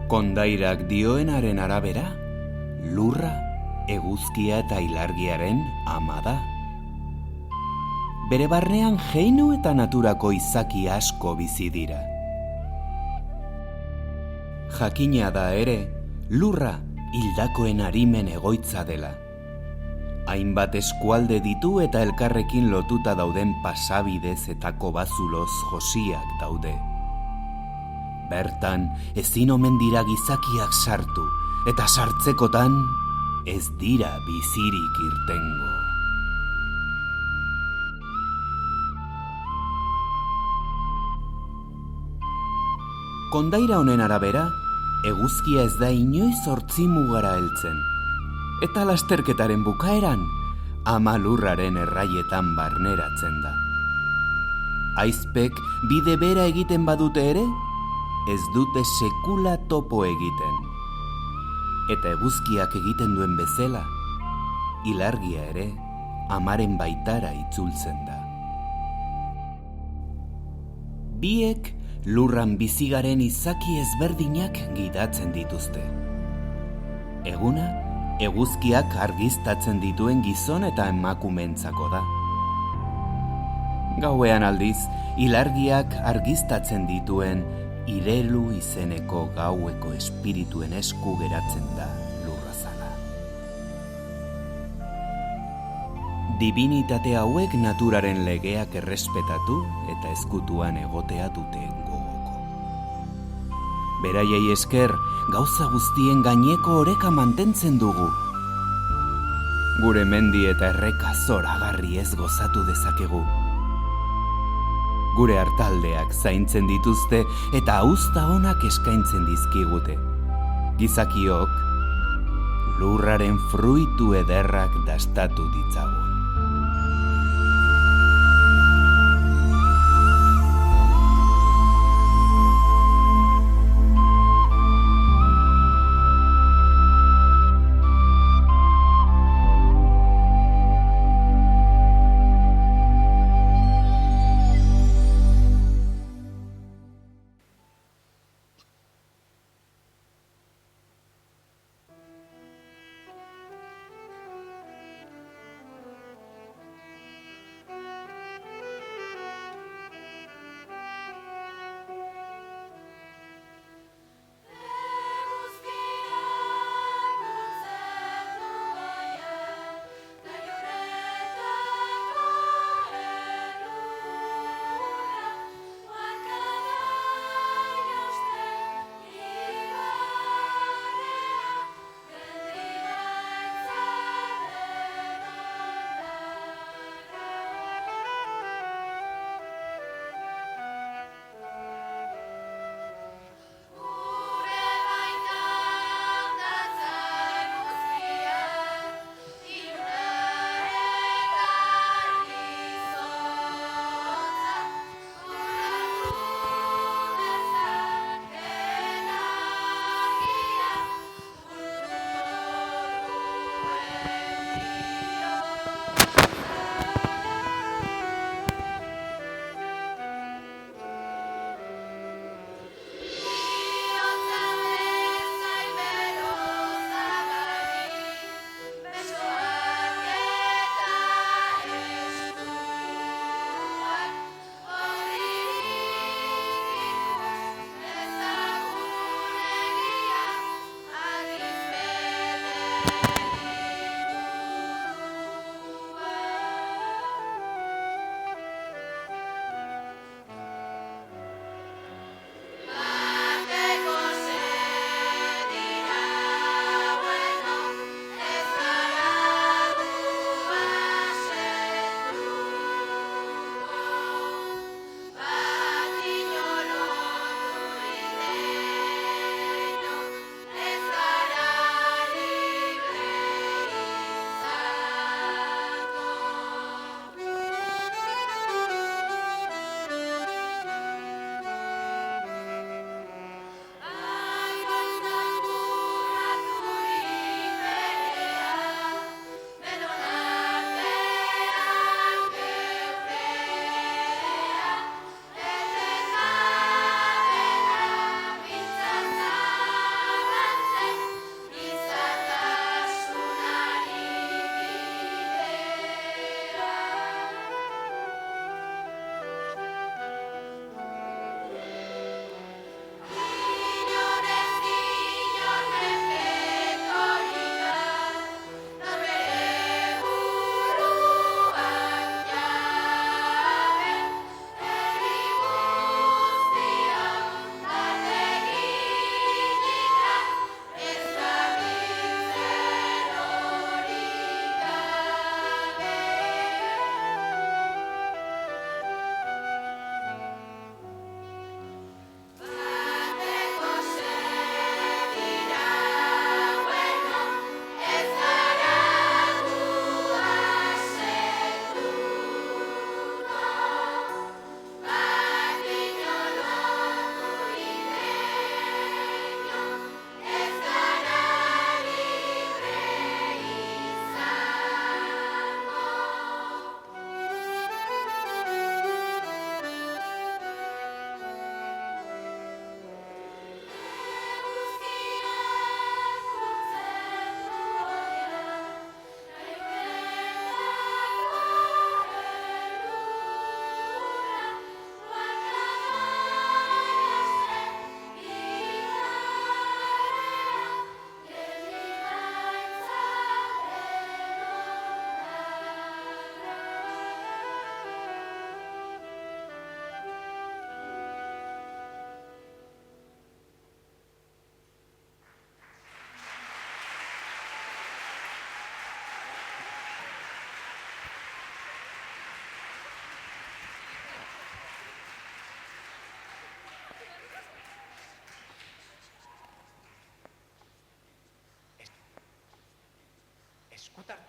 Kondairak dioenaren arabera, lurra, eguzkia eta ilargiaren ama da. Bere barnean jeinu eta naturako izaki asko bizi dira. Jakina da ere, lurra hildakoen arimen egoitza dela. Hainbat eskualde ditu eta elkarrekin lotuta dauden pasabidez eta kobazuloz josiak daude. Bertan ezin omen dira gizakiak sartu, eta sartzekotan ez dira bizirik irtengo. Kondaira honen arabera, eguzkia ez da inoiz hortzi mugara heltzen, eta lasterketaren bukaeran, ama lurraren erraietan barneratzen da. Aizpek bide bera egiten badute ere, ez dute sekula topo egiten. Eta eguzkiak egiten duen bezala, ilargia ere amaren baitara itzultzen da. Biek lurran bizigaren izaki ezberdinak gidatzen dituzte. Eguna, eguzkiak argiztatzen dituen gizon eta emakumeentzako da. Gauean aldiz, ilargiak argiztatzen dituen irelu izeneko gaueko espirituen esku geratzen da lurrazala. Dibinitate hauek naturaren legeak errespetatu eta ezkutuan egotea dute gogoko. Beraiei esker, gauza guztien gaineko oreka mantentzen dugu. Gure mendi eta erreka zoragarri ez gozatu dezakegu. Gure artaldeak zaintzen dituzte eta hauzta onak eskaintzen dizkigute. Gizakiok, lurraren fruitu ederrak dastatu ditzagun.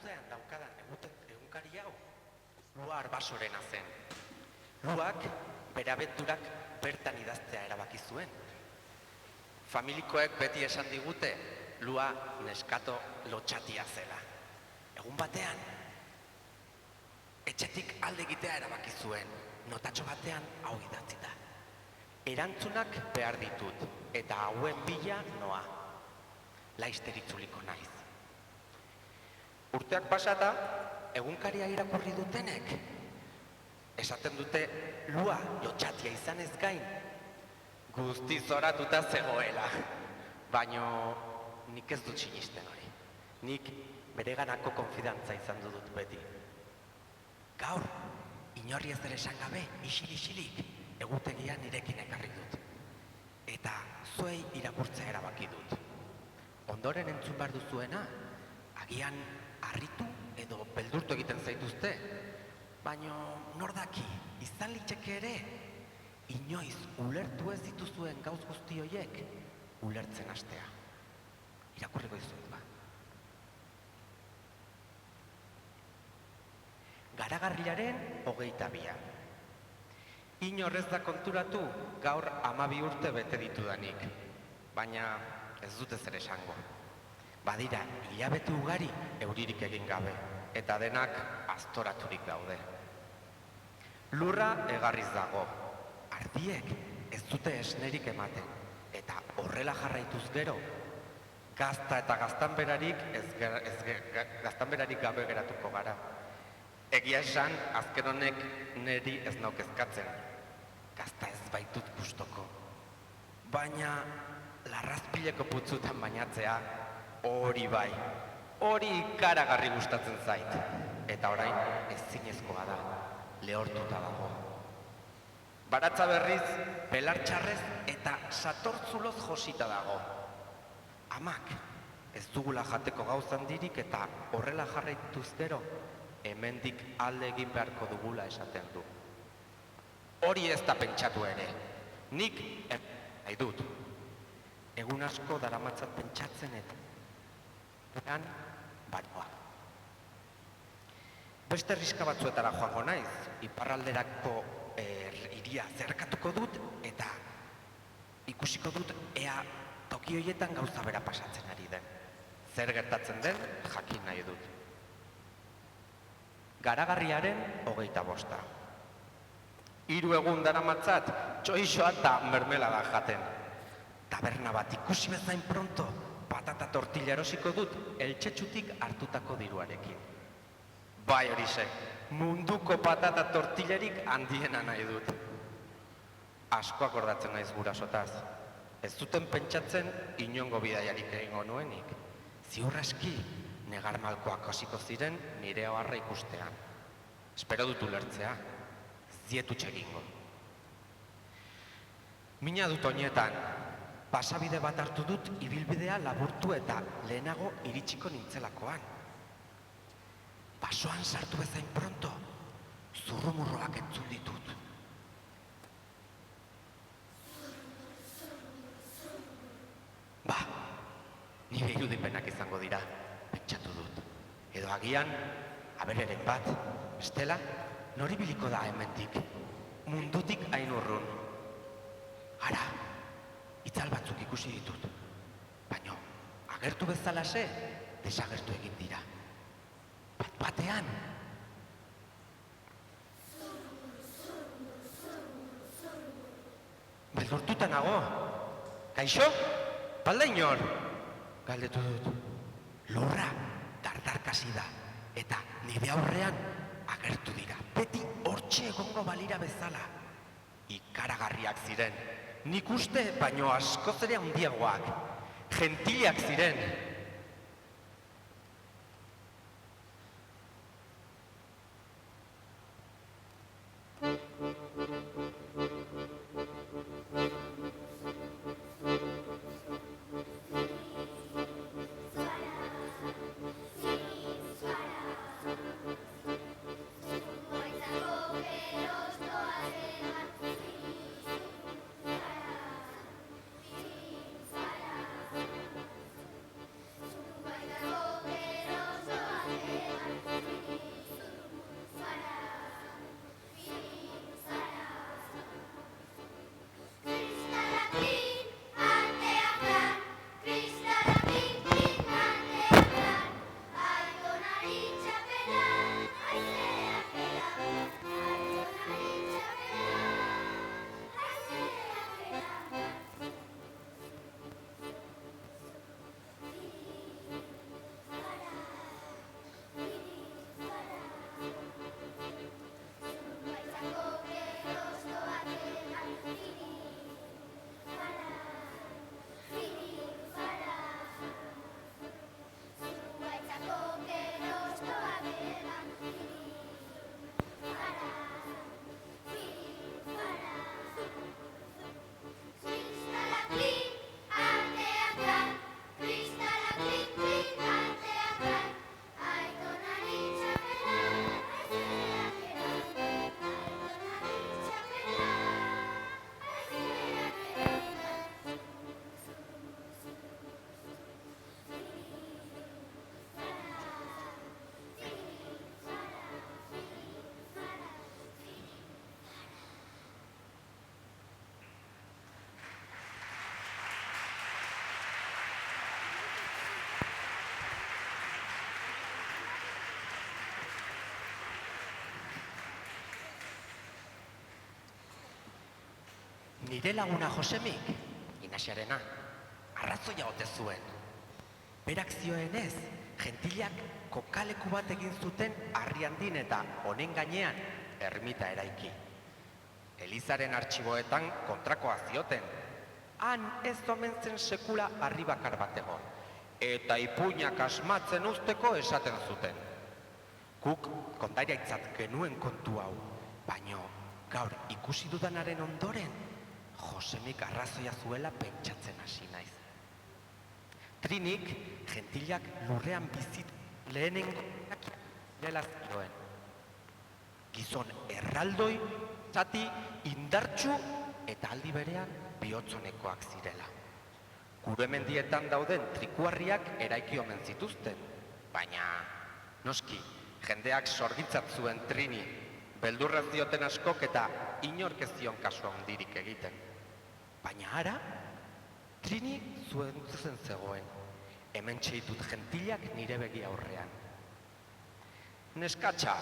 atzean daukadan egunkari hau Lua Arbasorena zen. Luak bere abenturak bertan idaztea erabaki zuen. Familikoek beti esan digute Lua neskato lotxatia zela. Egun batean, etxetik alde egitea erabaki zuen, notatxo batean hau idatzita. Erantzunak behar ditut, eta hauen bila noa. Laizter itzuliko naiz. Urteak pasata, egunkaria irakurri dutenek, esaten dute Lua lotxatia izan ez gain, guztiz oratuta zegoela. Baino nik ez dut sinisten hori. Nik bereganako konfidantza izan dut beti. Gaur, inorri ez ere esan gabe, isil-isilik, egutegian nirekin ekarri dut. Eta zuei irakurtzea erabaki dut. Ondoren entzun behar duzuena, agian harritu edo beldurtu egiten zaituzte. Baina nor daki, izan litzeke ere, inoiz ulertu ez dituzuen gauz guzti horiek ulertzen hastea. Irakurriko dizuet ba. Garagarriaren 22. Inor ez da konturatu gaur 12 urte bete ditudanik, baina ez dut ezer esango. Badira, hilabete ugari euririk egin gabe, eta denak aztoraturik daude. Lurra egarriz dago, ardiek ez dute esnerik ematen, eta horrela jarraituz gero, gazta eta gaztanberarik gabe geratuko gara. Egia esan, azken honek niri ez nauk ezkatzen. Gazta ez baitut gustoko. Baina, larrazpileko putzutan bainatzea, hori bai. Hori ikaragarri gustatzen zait. Eta orain ezinezkoa da, lehortuta dago. Baratza berriz, belartxarrez eta satortzuloz josita dago. Amak, ez dugula jateko gauzan dirik eta horrela jarraituz gero, hemendik alde egin beharko dugula esaten du. Hori ez da pentsatu ere. Nik nahi dut. Egun asko daramatzat pentsatzen eta bainoa. Beste herriska batzuetara joango naiz, iparralderako hiria zerkatuko dut eta ikusiko dut ea toki horietan gauza bera pasatzen ari den. Zer gertatzen den jakin nahi dut. Garagarriaren 25. 3 egun daramatzat txoixoa eta mermelada jaten. Taberna bat ikusi bezain pronto, patata tortilla erosiko dut eltxetxutik hartutako diruarekin. Bai horixe, munduko patata tortillarik handiena nahi dut. Asko akordatzen naiz gurasotaz. Ez zuten pentsatzen inongo bidaiarik egingo nuenik. Ziur aski, negar malkoak hasiko ziren nire oharra ikustean. Espero dut ulertzea, zietutxe egingo. Mina dut oinetan, pasabide bat hartu dut ibilbidea laburtu eta lehenago iritsiko nintzelakoan. Basoan sartu bezain pronto, zurrumurroak entzun ditut. Ba, nire irudipenak izango dira, pentsatu dut. Edo agian, abereren bat, bestela, nori biliko da hemendik, mundutik hain urrun. Ara, itzal batzuk ikusi ditut, baina agertu bezalase, desagertu egin dira. Bat-batean. Beldurtuta nago. Kaixo? Balda inor? Galdetu dut. Lurra dardarkasi da, eta nire aurrean agertu dira. Beti hortxe egongo balira bezala. Ikaragarriak ziren. Nik uste, baino askoz ere handiagoak. Gentilak ziren. Nire laguna Josemik, Inaxarena, arrazoia ote zuen. Berak zioenez, gentilak kokaleku bat egin zuten Arriandin eta honen gainean ermita eraiki. Elizaren artxiboetan kontrakoa zioten. Han ez omen zen sekula harri bakar bat egon, eta ipuinak asmatzen usteko esaten zuten. Guk kondairaitzat genuen kontu hau, baino gaur ikusi dudanaren ondoren, Josemik arrazoia zuela pentsatzen hasi naiz. Trinik, gentilak lurrean bizit lehenengo dela zioen. Gizon erraldoi, zati indartsu eta aldi berean bihotzonekoak zirela. Gure mendietan dauden trikuarriak eraiki omen zituzten, baina noski, jendeak sorgitzat zuen Trini, beldurraz dioten askok eta inork ez zion kasu handirik egiten. Baina ara, Trini zuen zuzen zegoen, hemen txeitut gentilak nire begi aurrean. Neskatxa,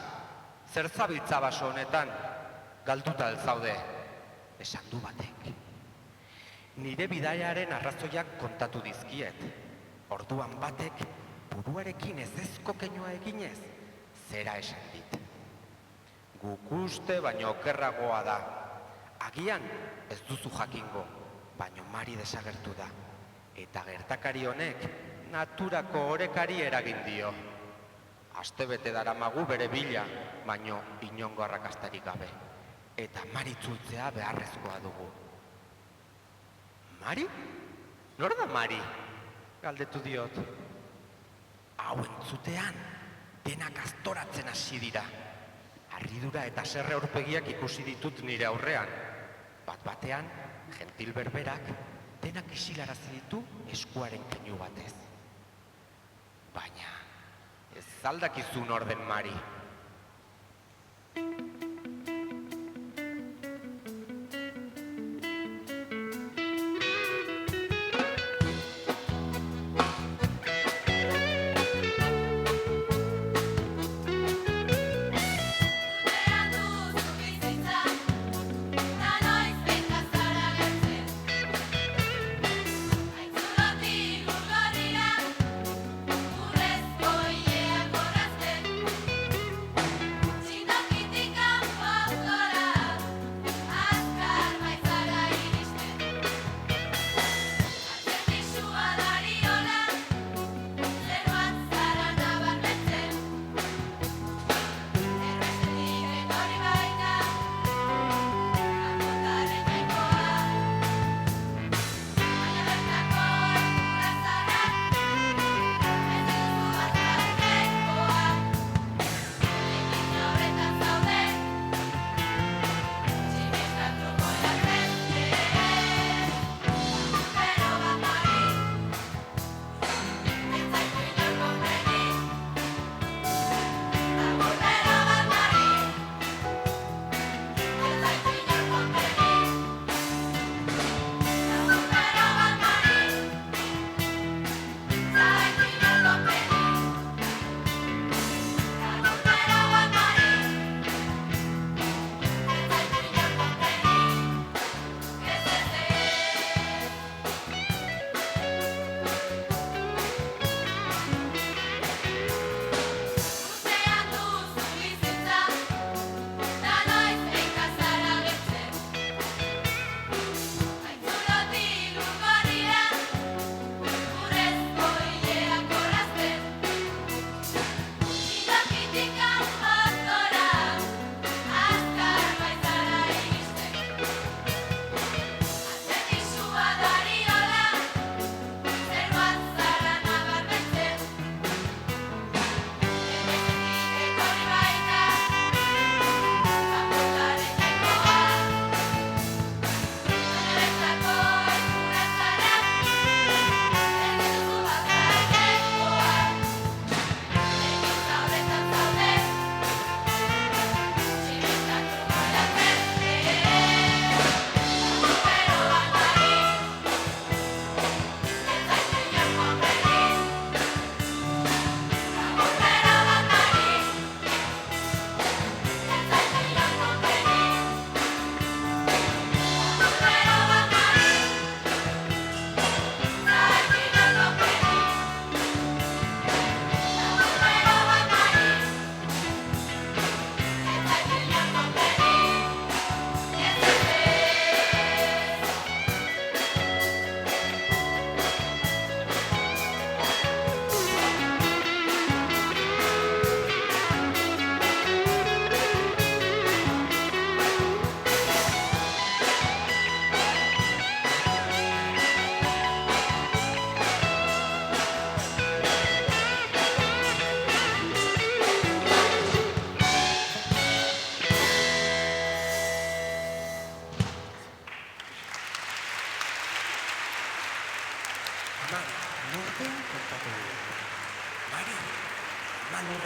zer zabiltza baso honetan, galduta alzaude, esan du batek. Nire bidaiaren arrazoiak kontatu dizkiet. Orduan batek, buruarekin ezezko keinua eginez, zera esan dit. Guk uste baino okerragoa da. Agian ez duzu jakingo, baino Mari desagertu da. Eta gertakari honek naturako orekari eragin dio. Astebete daramagu bere bila, baino inongo arrakastarik gabe. Eta Mari itzultzea beharrezkoa dugu. Mari? Nor da Mari? Galdetu diot. Hau entzutean, denak aztoratzen hasi dira. Harridura eta serre aurpegiak ikusi ditut nire aurrean. Bat-batean, gentil berberak, denak isilarazi ditu eskuaren keinu batez. Baina, ez aldakizu nor den Mari.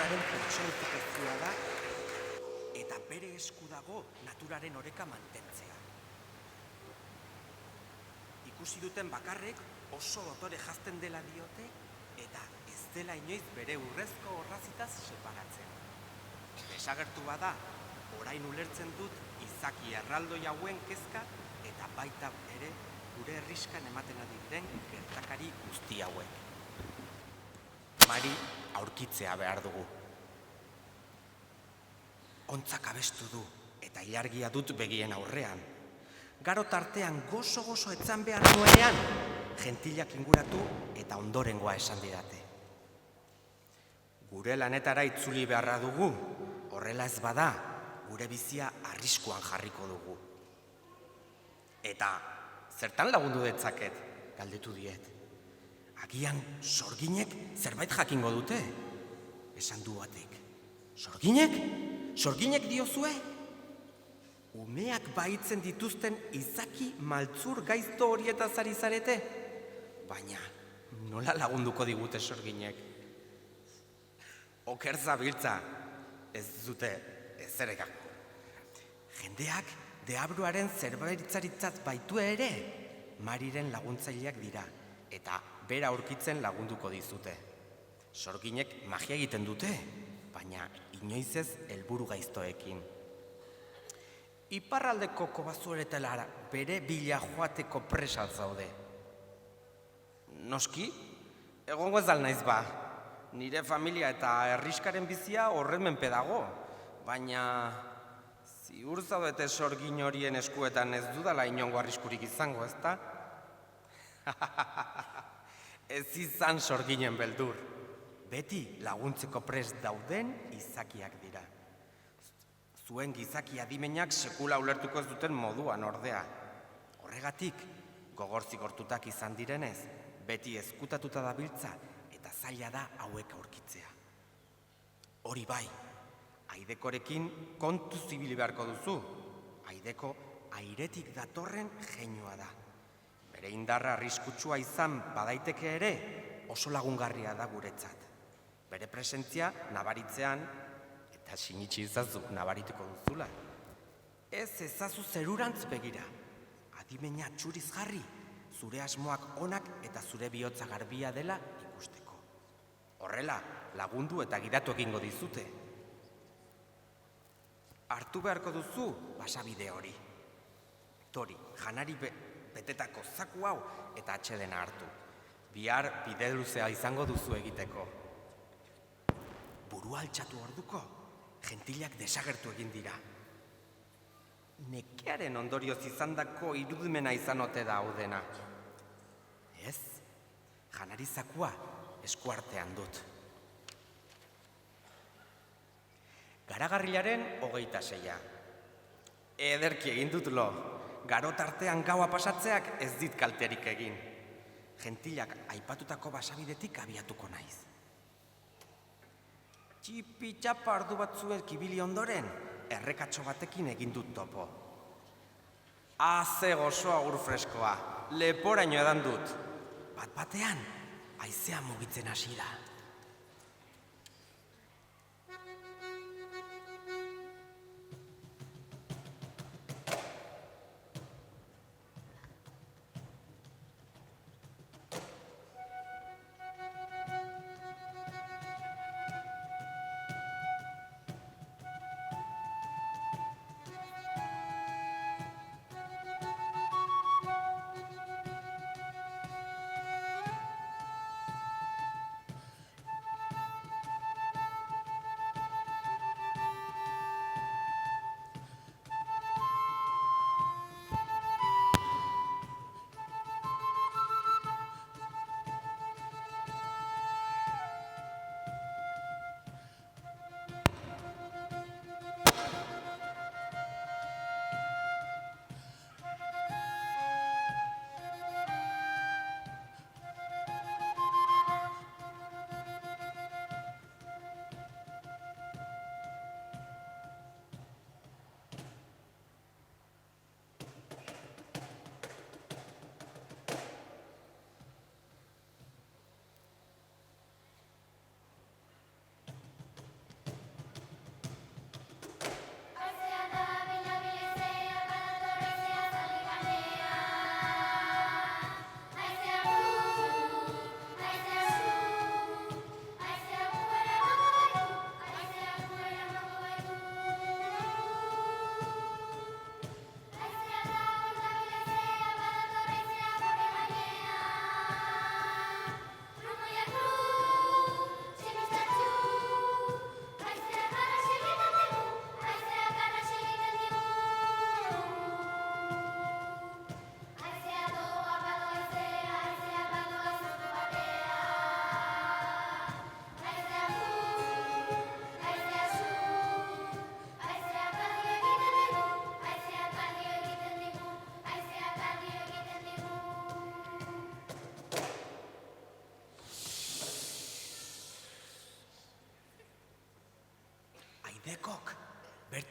naturaren pertsonifikazioa da eta bere esku dago naturaren oreka mantentzea. Ikusi duten bakarrek oso dotore jazten dela diote eta ez dela inoiz bere urrezko orrazitaz separatzen. Desagertu bada, orain ulertzen dut izaki erraldoi hauen kezka eta baita ere gure herriskan ematen ari diren gertakari guzti hauek. Mari aurkitzea behar dugu. Ontzak abestu du eta ilargia dut begien aurrean. Garo tartean gozo-gozo etzan behar nuenean, gentilak inguratu eta ondorengoa esan didate. Gure lanetara itzuli beharra dugu, horrela ez bada, gure bizia arriskuan jarriko dugu. Eta zertan lagundu detzaket, galdetu diet. Agian sorginek zerbait jakingo dute, esan du batek. Sorginek? Sorginek diozue? Umeak baitzen dituzten izaki maltzur gaizto horietaz ari zarete? Baina, nola lagunduko digute sorginek? Oker zabiltza, ez dute ezerekako. Jendeak deabruaren zerbairitzaritzat baitu ere, Mariren laguntzaileak dira, eta bera aurkitzen lagunduko dizute. Sorginek magia egiten dute, baina inoiz ez helburu gaiztoekin. Iparraldeko kobazueretelara bere bila joateko presa zaude. Noski, egongo ez naiz ba. Nire familia eta herriskaren bizia horren menpe dago, baina ziur zaudete sorgin horien eskuetan ez dudala inongo arriskurik izango, ezta? Ez izan sorginen beldur. Beti laguntzeko prest dauden izakiak dira. Zuen gizaki adimenak sekula ulertuko ez duten moduan ordea. Horregatik, gogor zigortutak izan direnez, beti ezkutatuta dabiltza eta zaila da hauek aurkitzea. Hori bai, Aidekorekin kontu zibili beharko duzu. Aideko airetik datorren jeinua da. Bere indarra arriskutsua izan badaiteke ere, oso lagungarria da guretzat. Bere presentzia nabaritzean, eta sinitsi izazu nabarituko duzula. Ez ezazu zerurantz begira. Adimena txuriz jarri, zure asmoak onak eta zure bihotza garbia dela ikusteko. Horrela, lagundu eta gidatu egingo dizute. Hartu beharko duzu basabide hori. Tori, janari betetako zaku hau eta atsedena hartu. Bihar bide luzea izango duzu egiteko. Burua altxatu orduko, gentilak desagertu egin dira. Nekearen ondorioz izandako irudimena izan ote da hau dena. Ez, janari zakua eskuartean dut. Garagarrilaren 26. Ederki egin dut lo, garo tartean gaua pasatzeak ez dit kalterik egin. Gentilak aipatutako basabidetik abiatuko naiz. Txipi-txapa ardu batzuek ibili ondoren, errekatxo batekin egin dut topo. Ze gozoa ur freskoa, leporaino edan dut. Bat-batean, haizea mugitzen hasi da.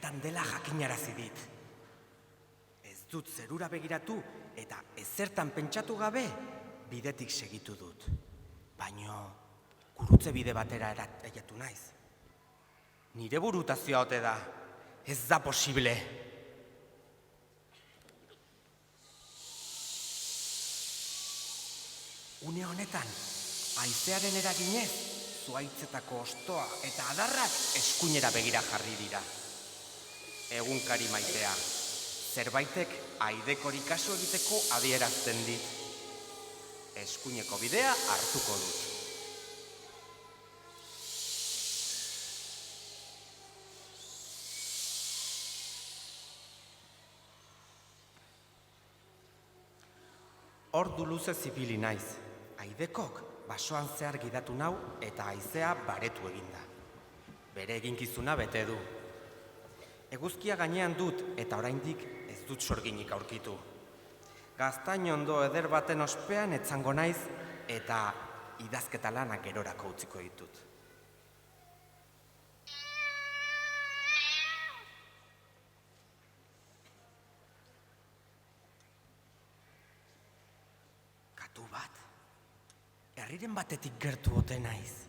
bertan dela jakinarazi dit. Ez dut zerura begiratu eta ezertan pentsatu gabe bidetik segitu dut. Baino, gurutze bide batera eraiatu naiz. Nire burutazioa ote da, ez da posible. Une honetan, haizearen eraginez, zuhaitzetako ostoa eta adarrak eskuinera begira jarri dira. Egunkari maitea, zerbaitek aidekori kasu egiteko adierazten dit. Eskuineko bidea hartuko dut. Ordu luze zibili naiz. Aidekok basoan zehar gidatu nau eta haizea baretu eginda. Bere eginkizuna bete du. Eguzkia gainean dut eta oraindik ez dut sorginik aurkitu. Gaztain ondo eder baten ospean etzango naiz eta idazketa lanak gerorako utziko ditut. Katu bat. Herriren batetik gertu ote naiz.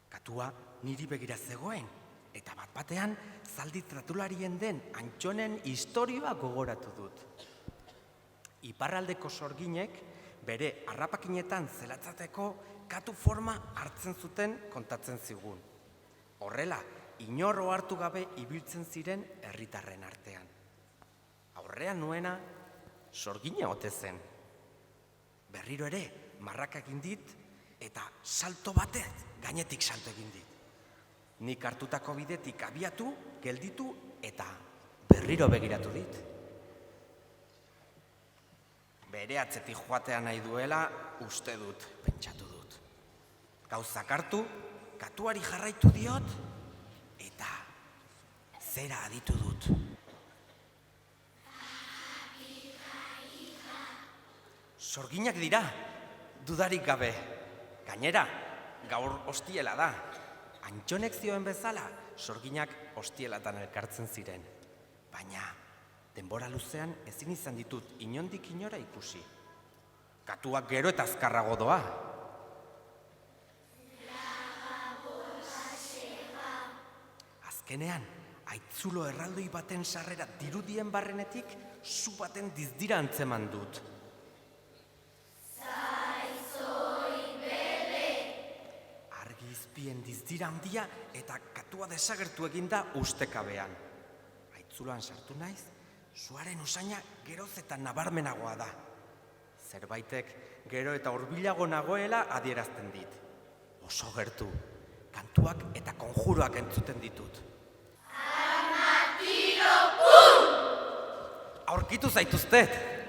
Katua niri begira zegoen, eta bat-batean zaldi tratularien den Antxonen istorioa gogoratu dut. Iparraldeko sorginek bere harrapakinetan zelatzateko katu forma hartzen zuten kontatzen zigun. Horrela, inor ohartu gabe ibiltzen ziren herritarren artean. Aurrean nuena sorgina ote zen. Berriro ere, marraka egin dit, eta salto batez gainetik salto egin dit. Nik hartutako bidetik abiatu, gelditu, eta berriro begiratu dit. Bere atzetik joatea nahi duela, uste dut, pentsatu dut. Gauzak hartu, katuari jarraitu diot, eta zera aditu dut. Sorginak dira, dudarik gabe. Gainera, gaur ostiela da. Antxonek zioen bezala, sorginak ostielatan elkartzen ziren. Baina, denbora luzean ezin izan ditut inondik inora ikusi. Katuak gero eta azkarrago doa. Azkenean, haitzulo erraldoi baten sarrera dirudien barrenetik zu baten dizdira antzeman dut. Izpien dizdira handia eta katua desagertu eginda ustekabean. Haitzuloan sartu naiz, suaren usaina geroz eta nabarmenagoa da. Zerbaitek gero eta hurbilago nagoela adierazten dit. Oso gertu, kantuak eta konjuroak entzuten ditut. Armatiro, pum! Aurkitu zaituztet!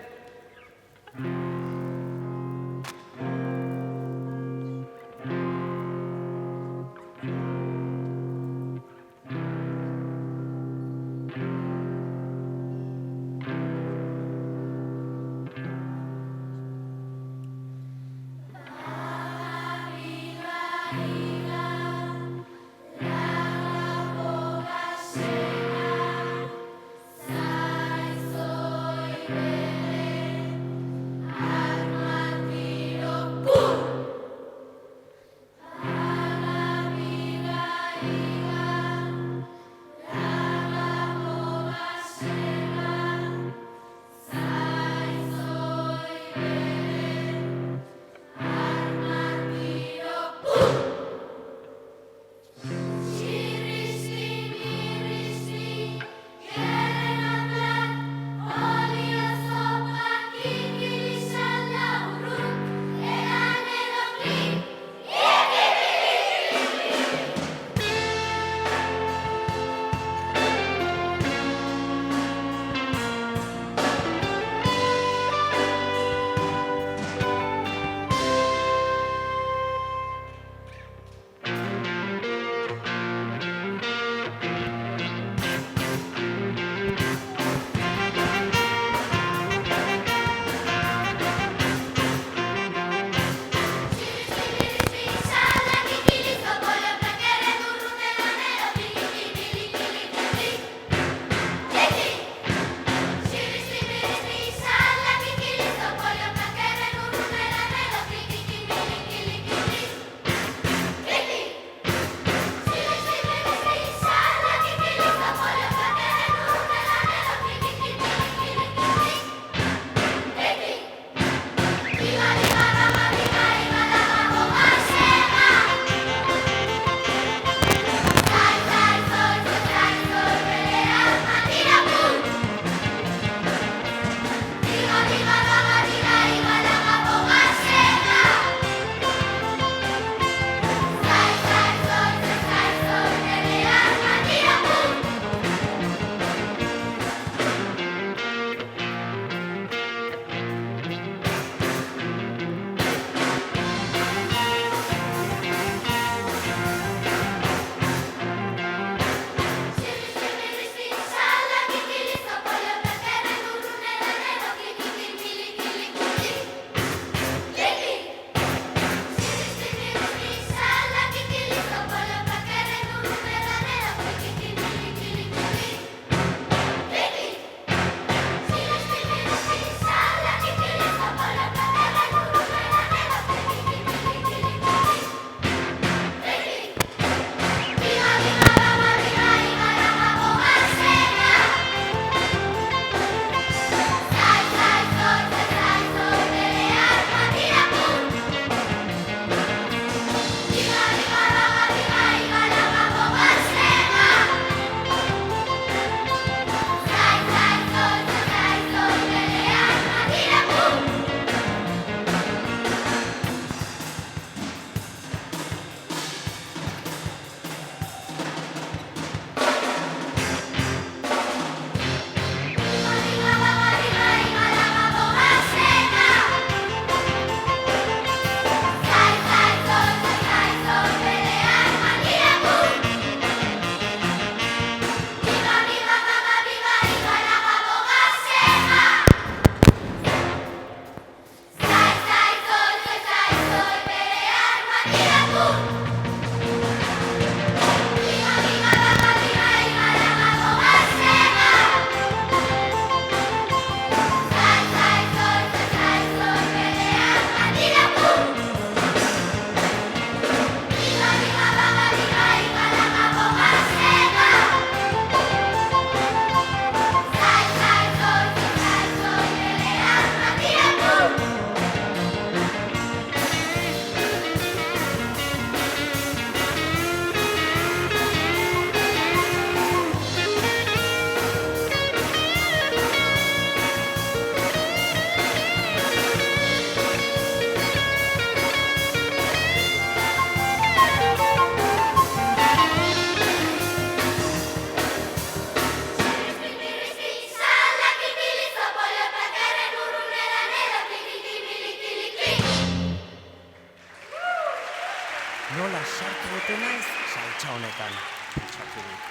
sartu dute naiz saltsa honetan, pentsatu dut.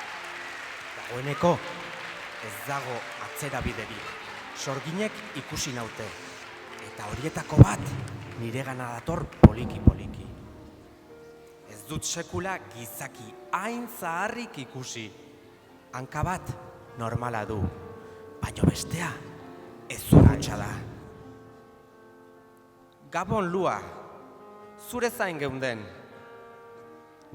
Dagoeneko ez dago atzera biderik, sorginek ikusi naute, eta horietako bat niregana dator poliki-poliki. Ez dut sekula gizaki hain zaharrik ikusi. Hanka bat normala du, baina bestea ezurrutsa da. Gabon Lua, zure zain geunden.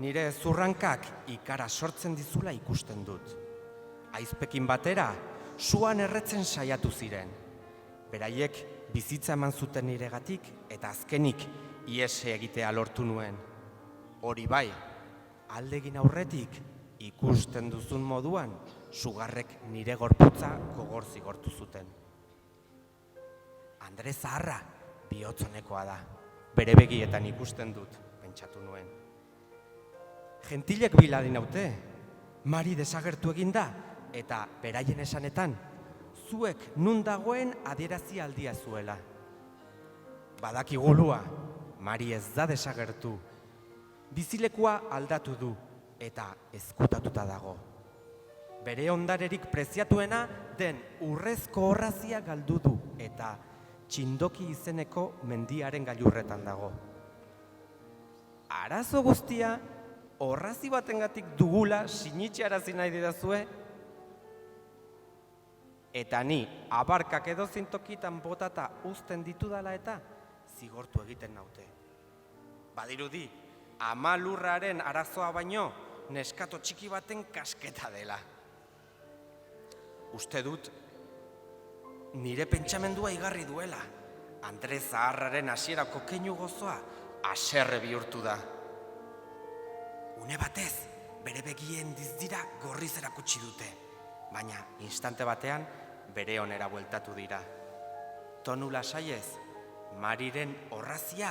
Nire ezurrankak ikara sortzen dizula ikusten dut. Aizpekin batera, suan erretzen saiatu ziren. Beraiek bizitza eman zuten niregatik eta azkenik iese egitea lortu nuen. Hori bai, aldegin aurretik ikusten duzun moduan, sugarrek nire gorputza gogor zigortu zuten. Andre zaharra bihotzonekoa da, bere begietan ikusten dut, pentsatu nuen. Gentilek biladin haute, Mari desagertu eginda, eta beraien esanetan, zuek nun dagoen adierazi aldia zuela. Badakigulua, Mari ez da desagertu. Bizilekua aldatu du, eta ezkutatuta dago. Bere ondarerik preziatuena den urrezko orrazia galdu du, eta Txindoki izeneko mendiaren gailurretan dago. Arazo guztia, orrazi batengatik dugula sinitxarazi nahi didazue? Eta ni, abarkak edozein tokitan botata uzten ditudala eta zigortu egiten naute. Badirudi, ama lurraren arazoa baino, neskato txiki baten kasketa dela. Uste dut, nire pentsamendua igarri duela. Andre zaharraren hasierako keinu gozoa haserre bihurtu da. Une batez, bere begien dizdira gorriz erakutsi dute, baina instante batean bere onera bueltatu dira. Tonu lasaiez, Mariren orrazia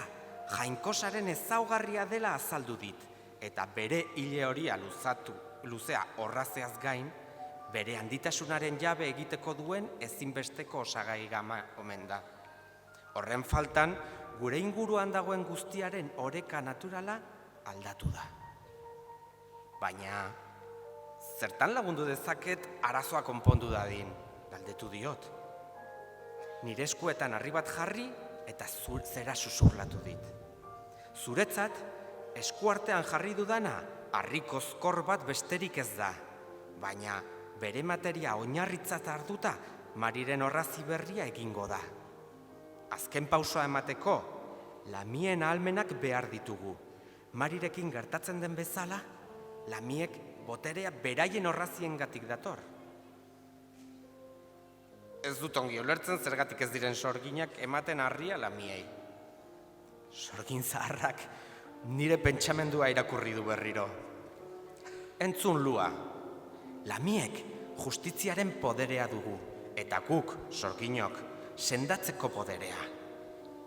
jainkosaren ezaugarria dela azaldu dit, eta bere hile horia luzea orrazeaz gain, bere handitasunaren jabe egiteko duen ezinbesteko osagai gama omen da. Horren faltan, gure inguruan dagoen guztiaren oreka naturala aldatu da. Baina, zertan lagundu dezaket arazoa konpondu dadin, galdetu diot. Nire eskuetan harri bat jarri eta zera susurlatu dit. Zuretzat, eskuartean jarri dudana harri kozkor bat besterik ez da, baina bere materia oinarritzat hartuta Mariren orrazi berria egingo da. Azken pausoa emateko, lamien ahalmenak behar ditugu. Marirekin gertatzen den bezala, lamiek boterea beraien orraziengatik dator. Ez dut ongi ulertzen zergatik ez diren sorginak ematen harria lamiei. Sorgin zaharrak nire pentsamendua irakurri du berriro. Entzun Lua, lamiek justiziaren poderea dugu, eta guk, sorginok, sendatzeko poderea.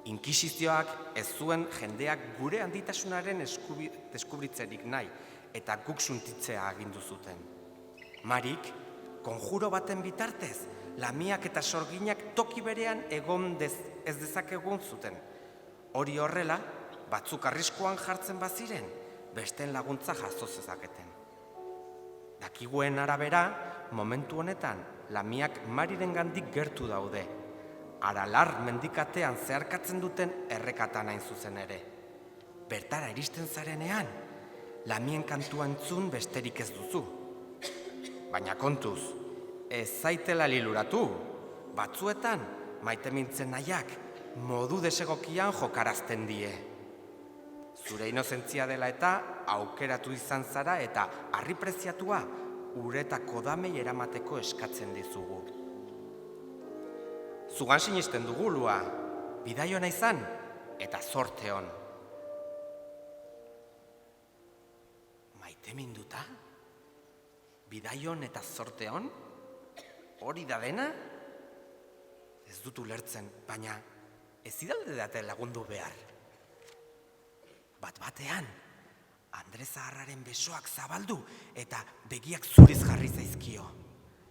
Inkisizioak ez zuen jendeak gure handitasunaren deskubritzerik nahi, eta guk suntitzea agindu zuten. Marik, konjuro baten bitartez, lamiak eta sorginak toki berean egon ez dezakegun zuten. Hori horrela, batzuk arriskuan jartzen baziren, besteen laguntza jaso zezaketen. Dakiguen arabera, momentu honetan, lamiak Marirengandik gertu daude. Aralar mendikatean zeharkatzen duten errekatan hain zuzen ere. Bertara iristen zarenean, lamien kantua entzun besterik ez duzu. Baina kontuz, ez zaitela liluratu, batzuetan maitemintzen nahiak modu desegokian jokarazten die. Zure inozentzia dela eta aukeratu izan zara eta harri preziatua uretako damei eramateko eskatzen dizugu. Zugan sinisten dugu Lua, bidai ona izan eta zorte on. Maiteminduta? Bidai on eta zorte on? Hori da dena? Ez dut ulertzen, baina ez idalde date lagundu behar. Bat-batean, Andre zaharraren besoak zabaldu eta begiak zuriz jarri zaizkio.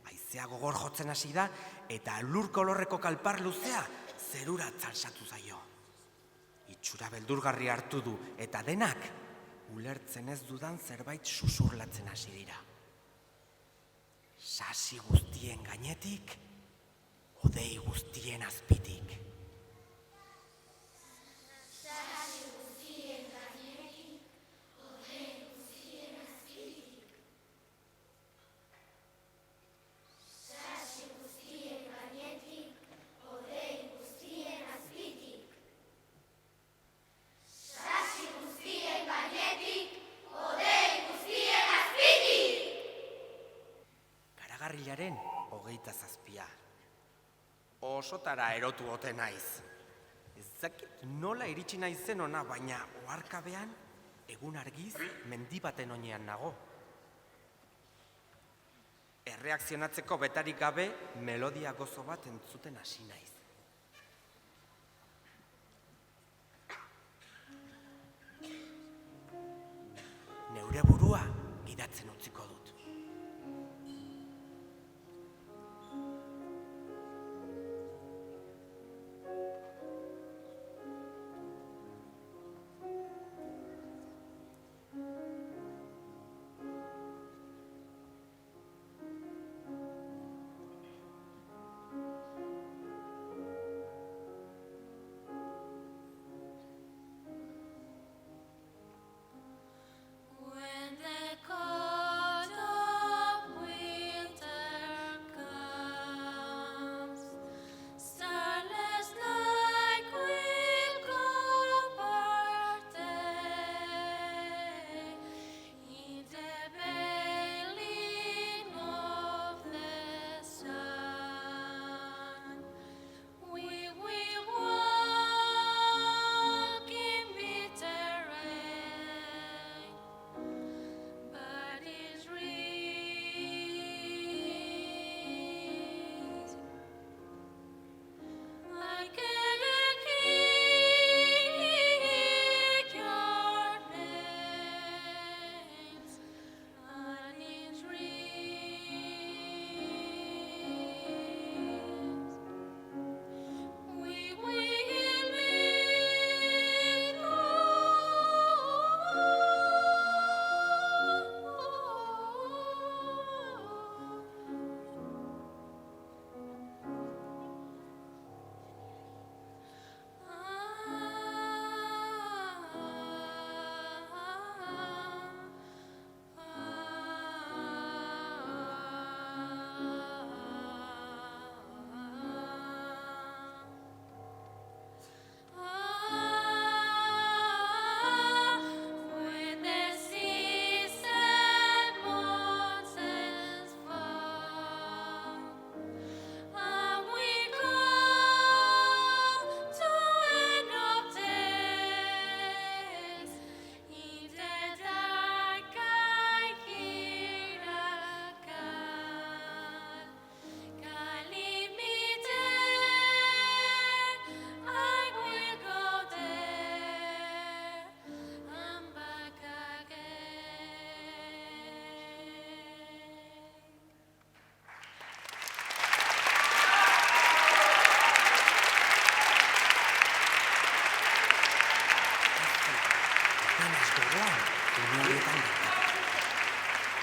Haizea gogor jotzen hasi da eta lur kolorreko kalpar luzea zerura txalsatu zaio. Itxura beldurgarri hartu du eta denak ulertzen ez dudan zerbait susurlatzen hasi dira. Sasi guztien gainetik, hodei guztien azpitik. Garagarrilaren 27. Osotara erotu ote naiz. Ez dakit nola iritsi naizen ona, baina oharkabean egun argiz mendi baten oinean nago. Erreakzionatzeko betarik gabe melodia gozo bat entzuten hasi naiz. Neure burua gidatzen utziko dut.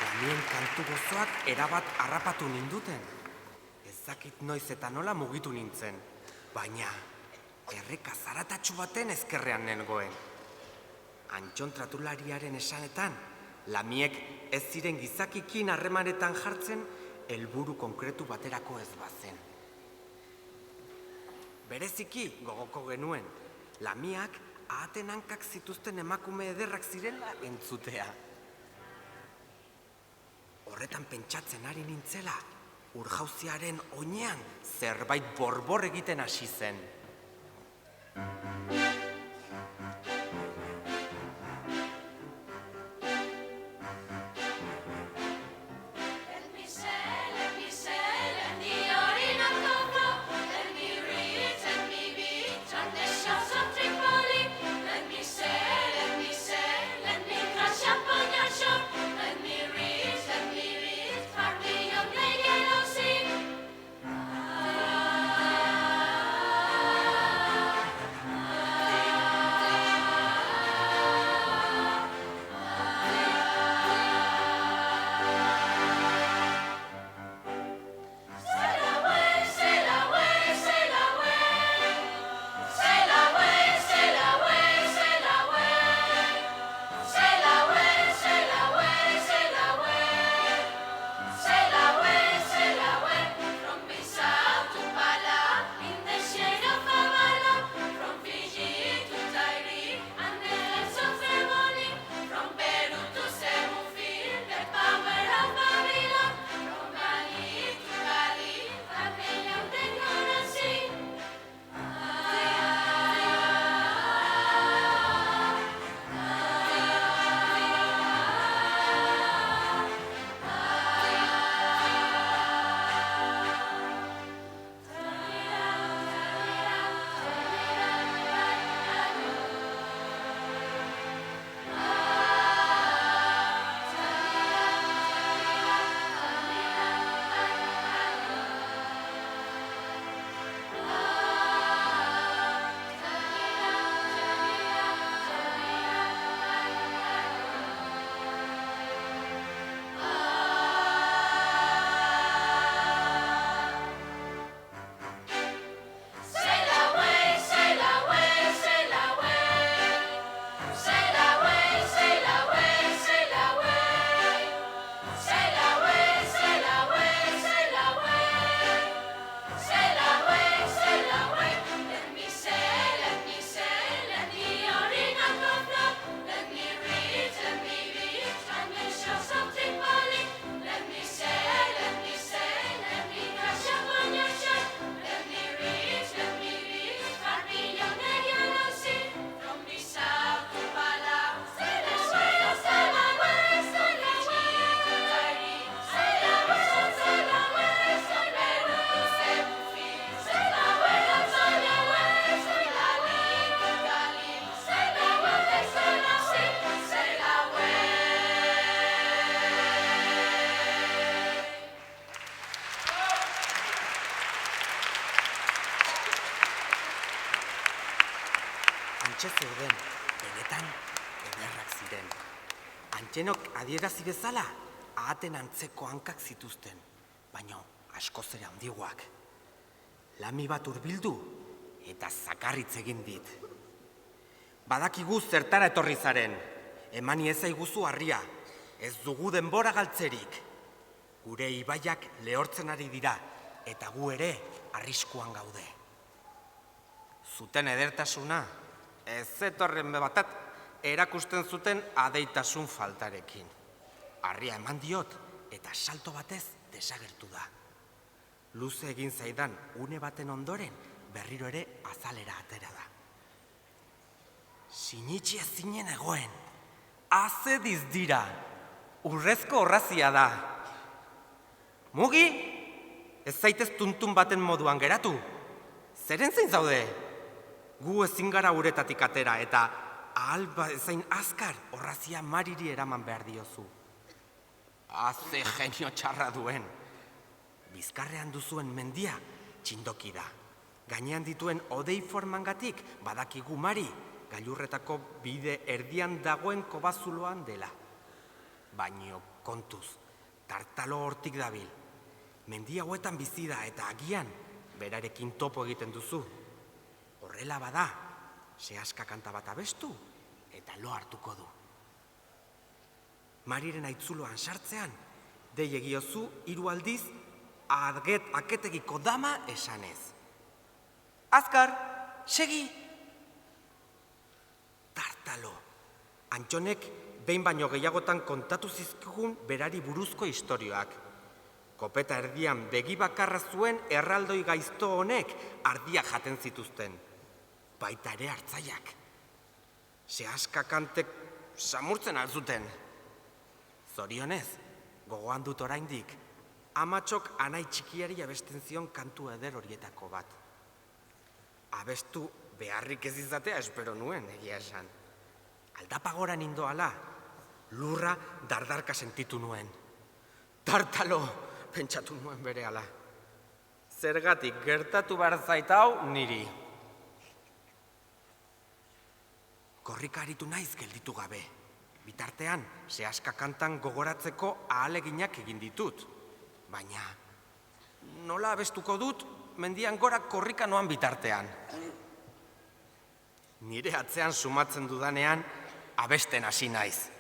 Lamien kantu gozoak erabat harrapatu ninduten. Ez dakit noiz eta nola mugitu nintzen, baina erreka zaratatsu baten ezkerrean nengoen. Antxontratulariaren esanetan, lamiek ez ziren gizakikin harremanetan jartzen helburu konkretu baterako ez bazen. Bereziki gogoko genuen, lamiak ahaten hankak zituzten emakume ederrak zirela entzutea. Horretan pentsatzen ari nintzela, urjauziaren oinean zerbait borbor egiten hasi zen. hantxe zeuden, benetan ederrak ziren. Antxenok adierazi bezala, ahaten antzeko hankak zituzten, baina askoz ere handiagoak. Lami bat hurbildu eta zakarritz egin dit. Badakigu zertara etorri zaren, emani ezaiguzu harria, ez dugu denbora galtzerik. Gure ibaiak lehortzen ari dira, eta gu ere arriskuan gaude. Zuten edertasuna, ez etorren bebatat, erakusten zuten adeitasun faltarekin. Harria eman diot, eta salto batez desagertu da. Luze egin zaidan une baten ondoren, berriro ere azalera atera da. Sinitsi ezinen egoen, haze dizdira, urrezko horrazia da. Mugi, ez zaitez tuntun baten moduan geratu. Zeren zein zaude? Gu ezin gara uretatik atera eta ahal bezain azkar horrazia Mariri eraman behar diozu. Haze genio txarra duen. Bizkarrean duzuen mendia txindoki da. Gainean dituen hodei formangatik badakigu Mari, gailurretako bide erdian dagoen kobazuloan dela. Baino kontuz, tartalo hortik dabil. Mendi hauetan bizi da eta agian berarekin topo egiten duzu. Horrela bada, sehaska kanta bat abestu eta lo hartuko du. Mariren aitzuloan sartzean, dei egiozu 3 aldiz aketegiko dama esanez. Azkar, segi! Tartalo, Antxonek behin baino gehiagotan kontatu zizkigun berari buruzko istorioak. Kopeta erdian begi bakarra zuen erraldoi gaizto honek ardiak jaten zituzten. Baita ere hartzaiak. Sehaska kantek samurtzen alzuten. Zorionez, gogoan dut oraindik, amatxok anai txikiari abesten zion kantu eder horietako bat. Abestu beharrik ez izatea espero nuen, egia esan. Aldapagoran indoala, lurra dardarka sentitu nuen. Tartalo, pentsatu nuen berehala. Zergatik gertatu behar zait hau niri. Korrika aritu naiz gelditu gabe. Bitartean, sehaska kantan gogoratzeko ahaleginak egin ditut. Baina, nola abestuko dut, mendian gora korrika noan bitartean. Nire atzean sumatzen dudanean, abesten hasi naiz.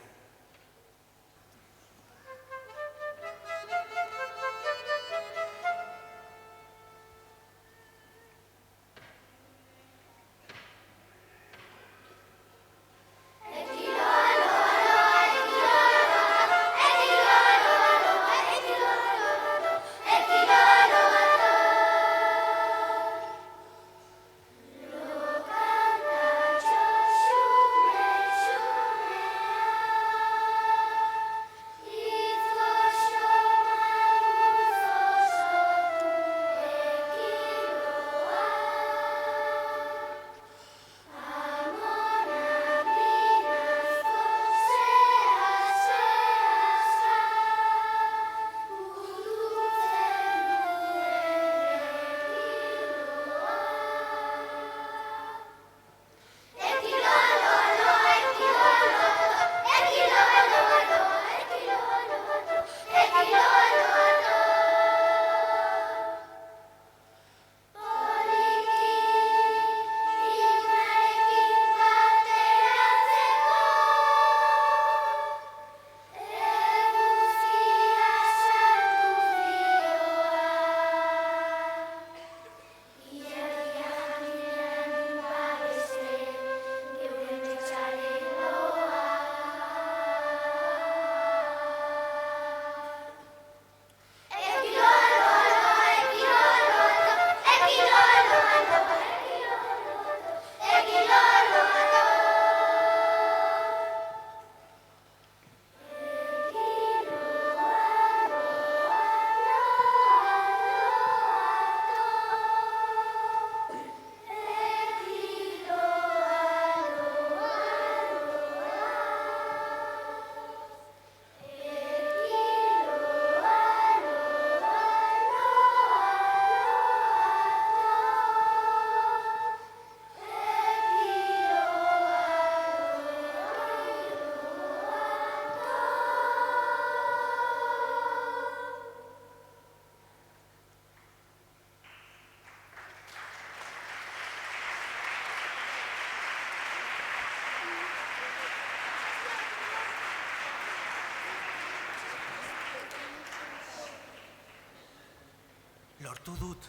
Lortu dut,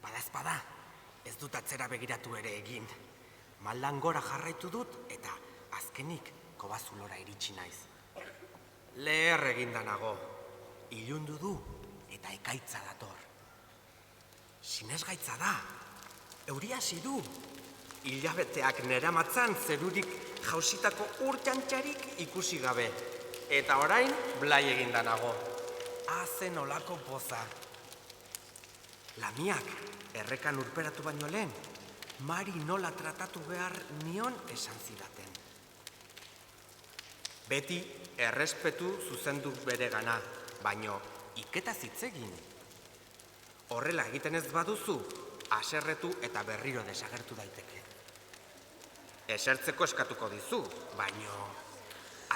bada, ez dut atzera begiratu ere egin. Maldan gora jarraitu dut eta azkenik kobazulora iritsi naiz. Leher eginda nago, ilundu du eta ekaitza dator. Sinesgaitza da, euria hasi du. Hilabeteak neramatzan zerurik jausitako urtxantxarik ikusi gabe. Eta orain blai eginda nago. Zen olako poza. Lamiak errekan urperatu baino lehen, Mari nola tratatu behar nion esan zidaten. Beti errespetu zuzendu beregana, baino iketa zitzegin. Horrela egiten ez baduzu, haserretu eta berriro desagertu daiteke. Esertzeko eskatuko dizu, baino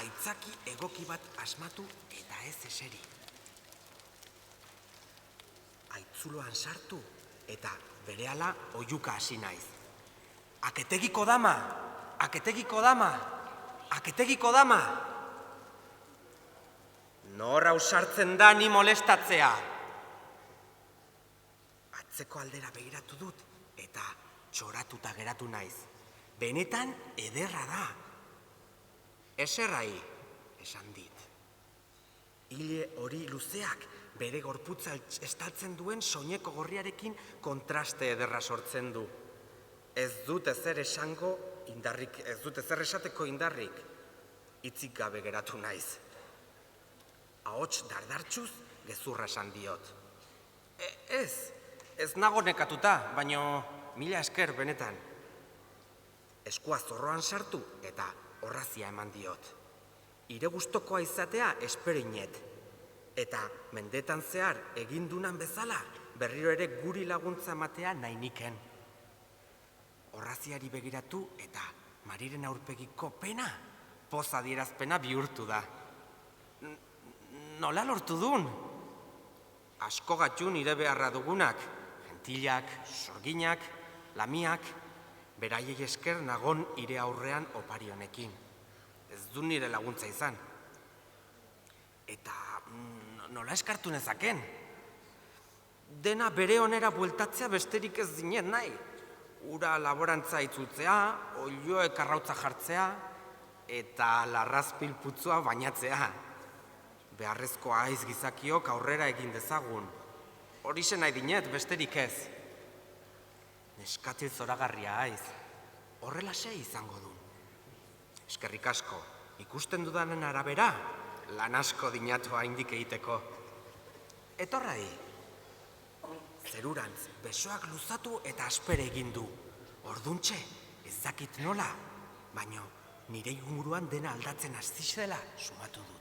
aitzaki egoki bat asmatu eta ez eseri. Aitzuloan sartu eta berehala oihuka hasi naiz. Aketegiko dama, aketegiko dama, aketegiko dama. Nor ausartzen da ni molestatzea. Atzeko aldera begiratu dut eta txoratuta geratu naiz. Benetan ederra da. Eserrai, esan dit. Hile hori luzeak bere gorputza estaltzen duen soineko gorriarekin kontraste ederra sortzen du. Ez dut ezer esango indarrik, ez dut ezer esateko indarrik, hitzik gabe geratu naiz. Ahots dardartxuz gezurra esan diot. Ez nago nekatuta, baino mila esker benetan. Eskua zorroan sartu eta orrazia eman diot. Ire gustokoa izatea esperinet. Eta mendetan zehar egindunan bezala berriro ere guri laguntza ematea nahi niken. Orraziari begiratu eta Mariren aurpegiko pena, poza adierazpena bihurtu da. Nola lortu dun? Asko gatxu nire beharra dugunak, gentilak, sorginak, lamiak, beraiei esker nagon ire aurrean opari honekin. Ez du nire laguntza izan. Eta nola eskartu nezaken? Dena bere onera bueltatzea besterik ez dinen nahi. Ura laborantza itzultzea, oiloek arrautza jartzea, eta larrazpil putzua bainatzea. Beharrezkoa aiz gizakiok aurrera egin dezagun. Horixe nahi dinet, besterik ez. Neskatil zoragarria aiz. Horrelaxe izango du. Eskerrik asko, ikusten dudanen arabera, lan asko dinatu haindik egiteko. Etorrai. Zerurantz, besoak luzatu eta aspere egin du. Orduntxe, ez dakit nola, baino nire inguruan dena aldatzen hasi zela sumatu dut.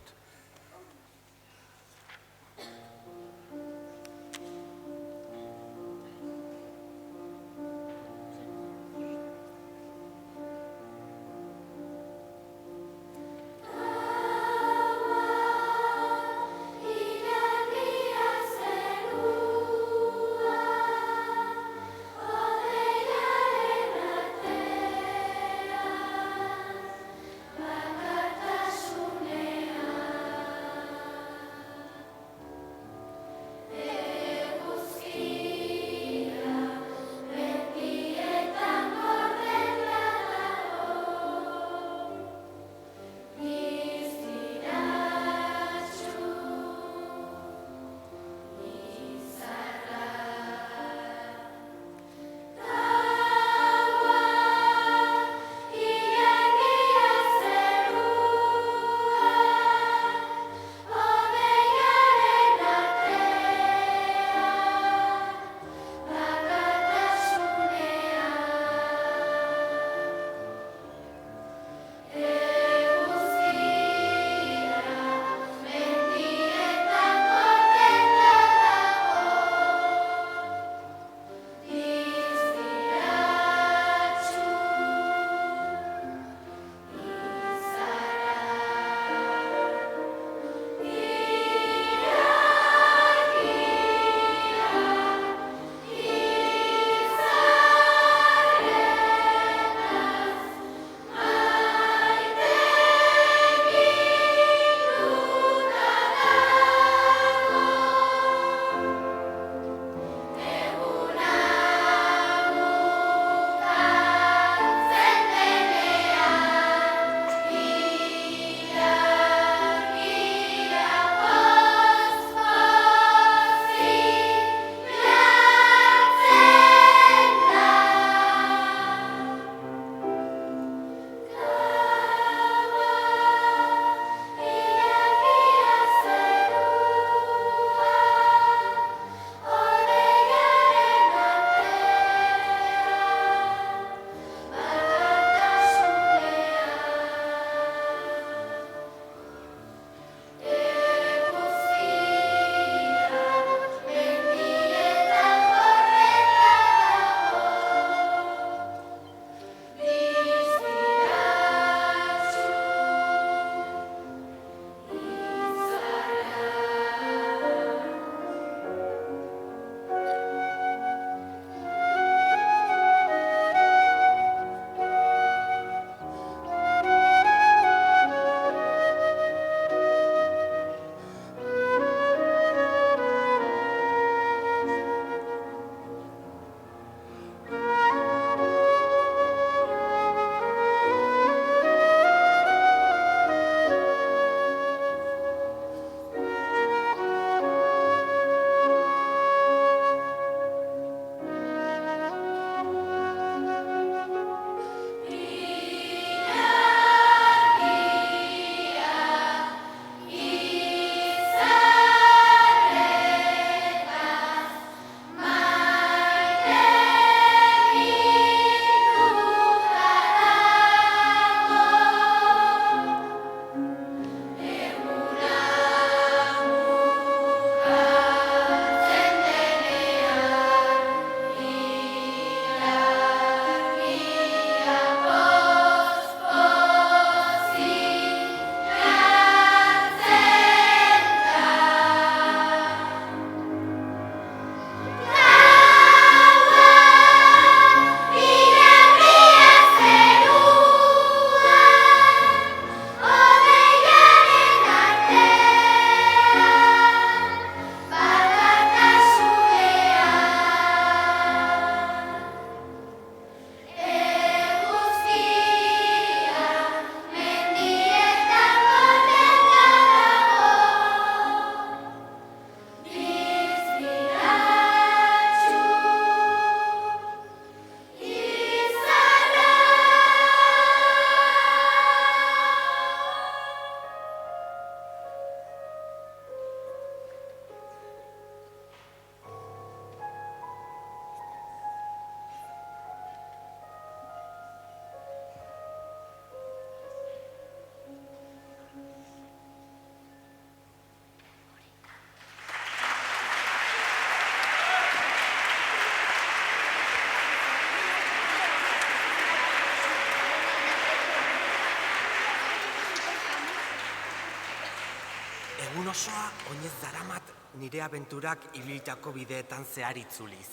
osoa oinez daramat nire abenturak ibiltako bideetan zehar itzuliz.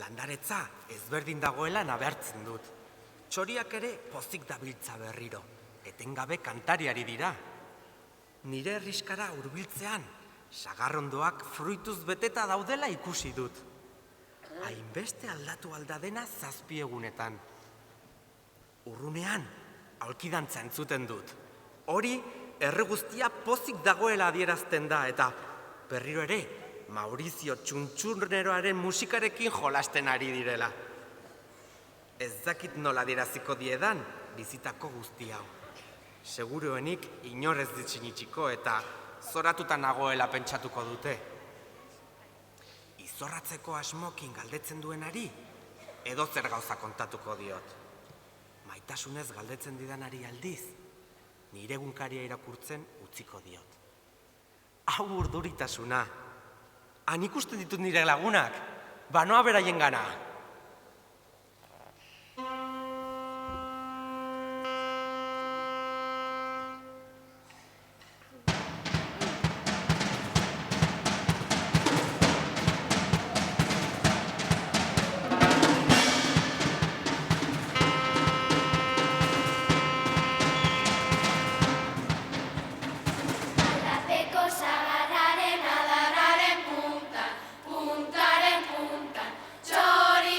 Landaretza ezberdin dagoela nabertzen dut. Txoriak ere pozik dabiltza berriro, etengabe kantariari dira. Nire herriskara hurbiltzean, sagarrondoak fruituz beteta daudela ikusi dut. Hainbeste aldatu aldadena 7 egunetan. Urrunean, aulkidantza entzuten dut. Hori, herri guztia pozik dagoela adierazten da, eta berriro ere, Maurizio Txuntxurneroaren musikarekin jolasten ari direla. Ez dakit nola adieraziko diedan bizitako guzti hau. Seguruenik inorez ditxinitxiko eta zoratuta nagoela pentsatuko dute. Izorratzeko asmokin galdetzen duenari, edo zer gauza kontatuko diot. Maitasunez galdetzen didanari aldiz, nire egunkaria irakurtzen utziko diot. Hau urduritasuna. Han ikusten ditut nire lagunak, banoa beraien gana. Txori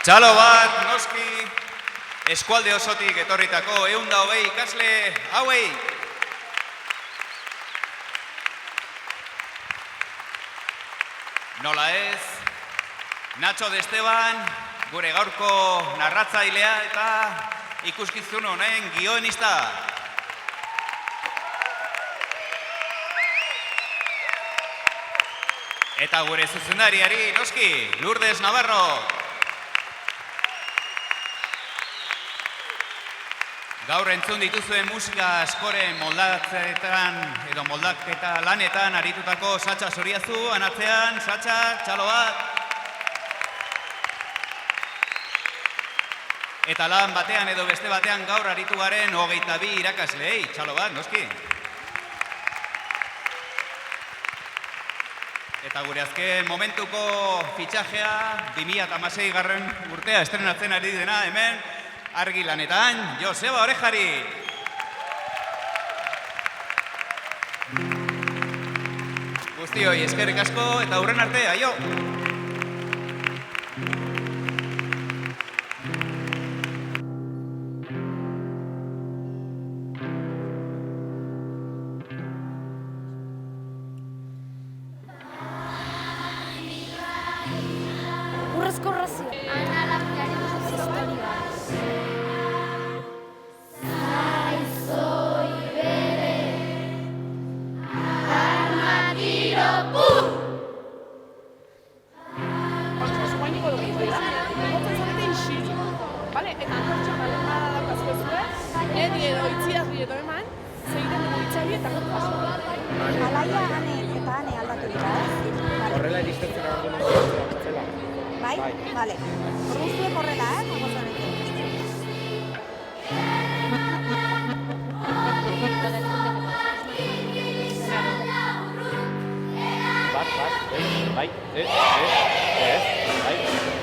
Txalo bat, noski, eskualde osotik etorritako 120 ikasle hauei. Nola ez, Nacho de Esteban, gure gaurko narratzailea eta ikuskizun honen gioenista. Eta gure zuzendariari, noski, Lourdes Navarro. Gaur entzun dituzuen musika askoren moldatzeetan edo moldaketa lanetan aritutako Satxa Zoriazu, anatzean, Satxa, txalo bat. Eta lan batean edo beste batean gaur aritu garen 22 irakaslei, txalo bat, noski. Eta gure azken momentuko fitxajea, 2016 garren urtea estrenatzen ari dena hemen, argi lanetan, Joseba Orejari. Guztioi, eskerrik asko eta hurren arte, aio! Urrezko razio. Ana Lapiaren historia. Alaia, Ane eta Ane aldatu dira, ez? Horrela iristetzen argumentu zela. Bai? Bale. Orduzuek horrela, Bat, bai, bai.